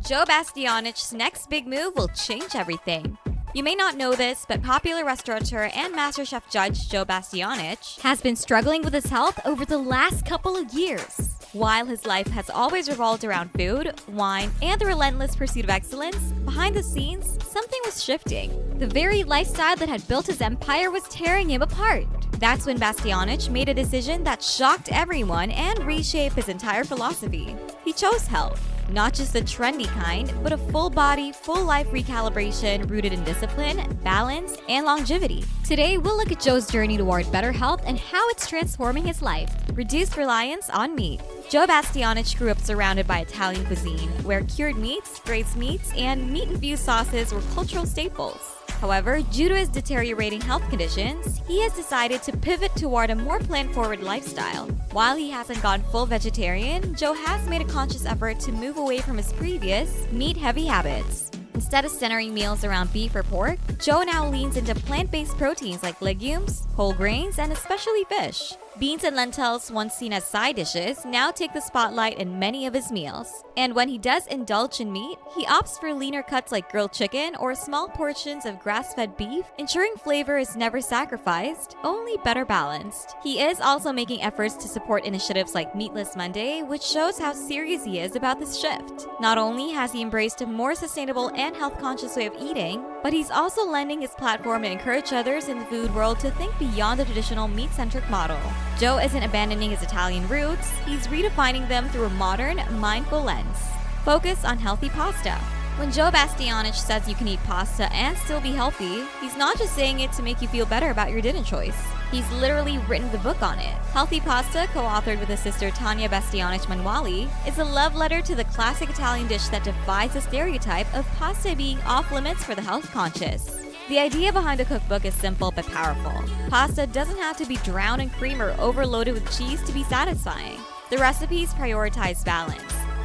Joe Bastianich's next big move will change everything. You may not know this, but popular restaurateur and MasterChef judge Joe Bastianich has been struggling with his health over the last couple of years. While his life has always revolved around food, wine, and the relentless pursuit of excellence, behind the scenes, something was shifting. The very lifestyle that had built his empire was tearing him apart. That's when Bastianich made a decision that shocked everyone and reshaped his entire philosophy. He chose health. Not just the trendy kind, but a full-body, full-life recalibration rooted in discipline, balance, and longevity. Today, we'll look at Joe's journey toward better health and how it's transforming his life. Reduced reliance on meat. Joe Bastianich grew up surrounded by Italian cuisine, where cured meats, braised meats, and meat-infused sauces were cultural staples. However, due to his deteriorating health conditions, he has decided to pivot toward a more plant-forward lifestyle. While he hasn't gone full vegetarian, Joe has made a conscious effort to move away from his previous meat-heavy habits. Instead of centering meals around beef or pork, Joe now leans into plant-based proteins like legumes, whole grains, and especially fish. Beans and lentils, once seen as side dishes, now take the spotlight in many of his meals. And when he does indulge in meat, he opts for leaner cuts like grilled chicken or small portions of grass-fed beef, ensuring flavor is never sacrificed, only better balanced. He is also making efforts to support initiatives like Meatless Monday, which shows how serious he is about this shift. Not only has he embraced a more sustainable and health-conscious way of eating, but he's also lending his platform to encourage others in the food world to think beyond the traditional meat-centric model. Joe isn't abandoning his Italian roots, he's redefining them through a modern, mindful lens. Focus on healthy pasta. When Joe Bastianich says you can eat pasta and still be healthy, he's not just saying it to make you feel better about your dinner choice. He's literally written the book on it. Healthy Pasta, co-authored with his sister Tanya Bastianich Manuali, is a love letter to the classic Italian dish that defies the stereotype of pasta being off-limits for the health-conscious. The idea behind the cookbook is simple but powerful. Pasta doesn't have to be drowned in cream or overloaded with cheese to be satisfying. The recipes prioritize balance.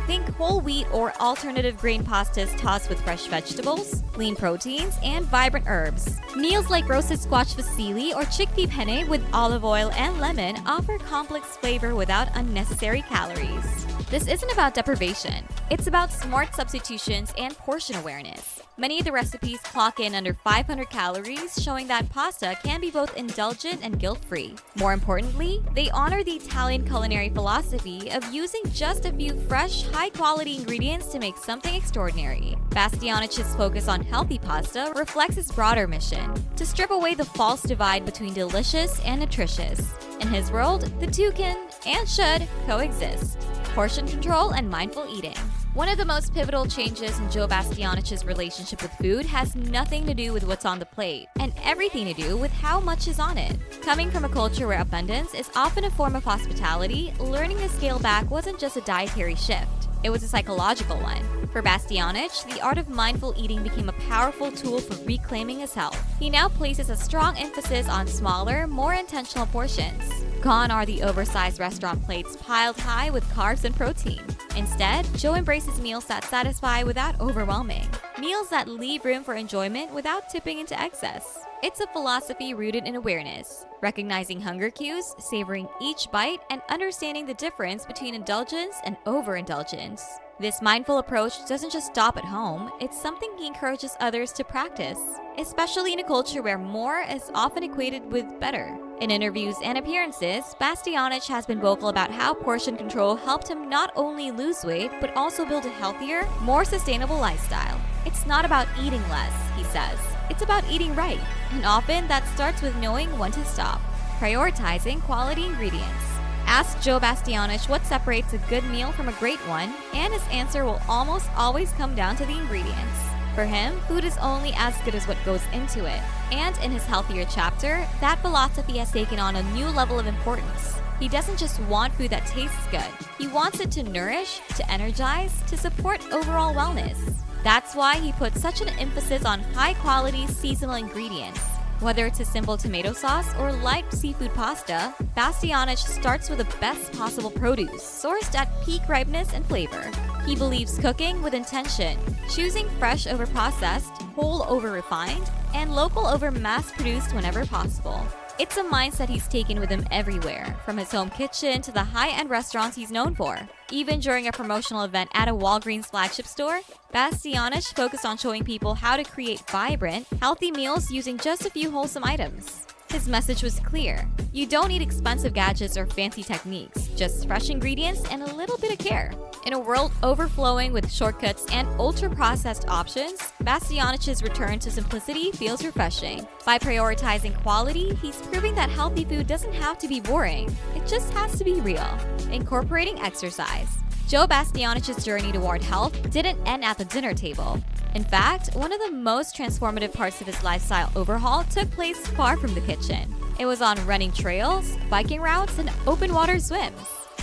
Think whole wheat or alternative grain pastas tossed with fresh vegetables, lean proteins, and vibrant herbs. Meals like roasted squash fusilli or chickpea penne with olive oil and lemon offer complex flavor without unnecessary calories. This isn't about deprivation. It's about smart substitutions and portion awareness. Many of the recipes clock in under 500 calories, showing that pasta can be both indulgent and guilt-free. More importantly, they honor the Italian culinary philosophy of using just a few fresh, high-quality ingredients to make something extraordinary. Bastianich's focus on healthy pasta reflects his broader mission, to strip away the false divide between delicious and nutritious. In his world, the two can and should coexist. Portion control and mindful eating. One of the most pivotal changes in Joe Bastianich's relationship with food has nothing to do with what's on the plate, and everything to do with how much is on it. Coming from a culture where abundance is often a form of hospitality, learning to scale back wasn't just a dietary shift. It was a psychological one. For Bastianich, the art of mindful eating became a powerful tool for reclaiming his health. He now places a strong emphasis on smaller, more intentional portions. Gone are the oversized restaurant plates piled high with carbs and protein. Instead, Joe embraces meals that satisfy without overwhelming. Meals that leave room for enjoyment without tipping into excess. It's a philosophy rooted in awareness, recognizing hunger cues, savoring each bite, and understanding the difference between indulgence and overindulgence. This mindful approach doesn't just stop at home, it's something he encourages others to practice, especially in a culture where more is often equated with better. In interviews and appearances, Bastianich has been vocal about how portion control helped him not only lose weight, but also build a healthier, more sustainable lifestyle. It's not about eating less, he says. It's about eating right. And often that starts with knowing when to stop, prioritizing quality ingredients. Ask Joe Bastianich what separates a good meal from a great one, and his answer will almost always come down to the ingredients. For him, food is only as good as what goes into it. And in his healthier chapter, that philosophy has taken on a new level of importance. He doesn't just want food that tastes good. He wants it to nourish, to energize, to support overall wellness. That's why he puts such an emphasis on high-quality seasonal ingredients. Whether it's a simple tomato sauce or light seafood pasta, Bastianich starts with the best possible produce, sourced at peak ripeness and flavor. He believes cooking with intention, choosing fresh over processed, whole over refined, and local over mass-produced whenever possible. It's a mindset he's taken with him everywhere, from his home kitchen to the high-end restaurants he's known for. Even during a promotional event at a Walgreens flagship store, Bastianich focused on showing people how to create vibrant, healthy meals using just a few wholesome items. His message was clear. You don't need expensive gadgets or fancy techniques, just fresh ingredients and a little bit of care. In a world overflowing with shortcuts and ultra-processed options, Bastianich's return to simplicity feels refreshing. By prioritizing quality, he's proving that healthy food doesn't have to be boring. It just has to be real. Incorporating exercise. Joe Bastianich's journey toward health didn't end at the dinner table. In fact, one of the most transformative parts of his lifestyle overhaul took place far from the kitchen. It was on running trails, biking routes, and open water swims.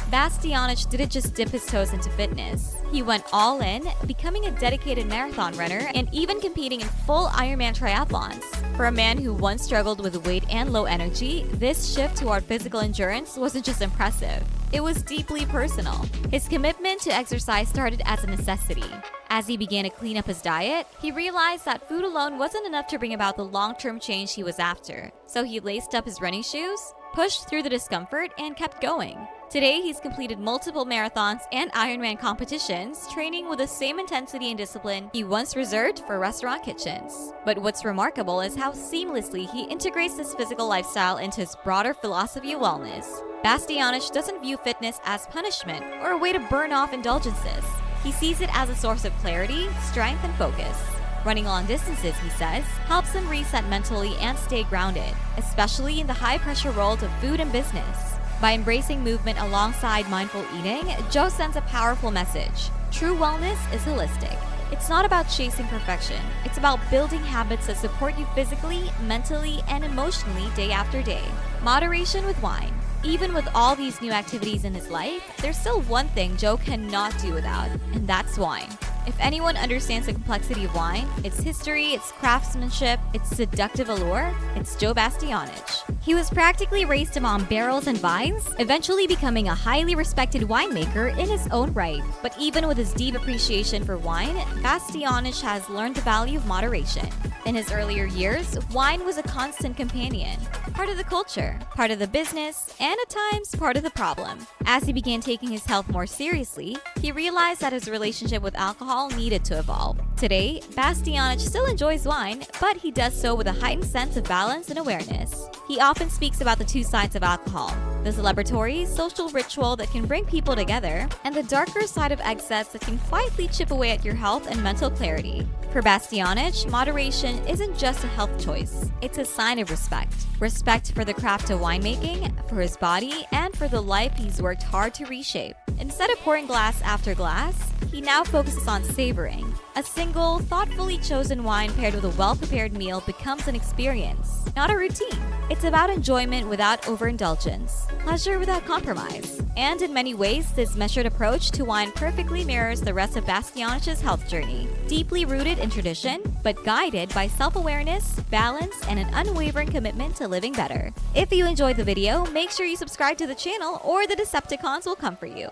Bastianich didn't just dip his toes into fitness. He went all in, becoming a dedicated marathon runner and even competing in full Ironman triathlons. For a man who once struggled with weight and low energy, this shift toward physical endurance wasn't just impressive. It was deeply personal. His commitment to exercise started as a necessity. As he began to clean up his diet, he realized that food alone wasn't enough to bring about the long-term change he was after. So he laced up his running shoes, pushed through the discomfort, and kept going. Today, he's completed multiple marathons and Ironman competitions, training with the same intensity and discipline he once reserved for restaurant kitchens. But what's remarkable is how seamlessly he integrates this physical lifestyle into his broader philosophy of wellness. Bastianich doesn't view fitness as punishment or a way to burn off indulgences. He sees it as a source of clarity, strength, and focus. Running long distances, he says, helps him reset mentally and stay grounded, especially in the high-pressure world of food and business. By embracing movement alongside mindful eating, Joe sends a powerful message. True wellness is holistic. It's not about chasing perfection. It's about building habits that support you physically, mentally, and emotionally day after day. Moderation with wine. Even with all these new activities in his life, there's still one thing Joe cannot do without, and that's wine. If anyone understands the complexity of wine, its history, its craftsmanship, its seductive allure, it's Joe Bastianich. He was practically raised among barrels and vines, eventually becoming a highly respected winemaker in his own right. But even with his deep appreciation for wine, Bastianich has learned the value of moderation. In his earlier years, wine was a constant companion, part of the culture, part of the business, and at times part of the problem. As he began taking his health more seriously, he realized that his relationship with alcohol needed to evolve. Today, Bastianich still enjoys wine, but he does so with a heightened sense of balance and awareness. He often speaks about the two sides of alcohol, the celebratory, social ritual that can bring people together, and the darker side of excess that can quietly chip away at your health and mental clarity. For Bastianich, moderation isn't just a health choice, it's a sign of respect. Respect for the craft of winemaking, for his body, and for the life he's worked hard to reshape. Instead of pouring glass after glass, he now focuses on savoring. A single, thoughtfully chosen wine paired with a well-prepared meal becomes an experience, not a routine. It's about enjoyment without overindulgence, pleasure without compromise. And in many ways, this measured approach to wine perfectly mirrors the rest of Bastianich's health journey. Deeply rooted in tradition, but guided by self-awareness, balance, and an unwavering commitment to living better. If you enjoyed the video, make sure you subscribe to the channel or the Decepticons will come for you.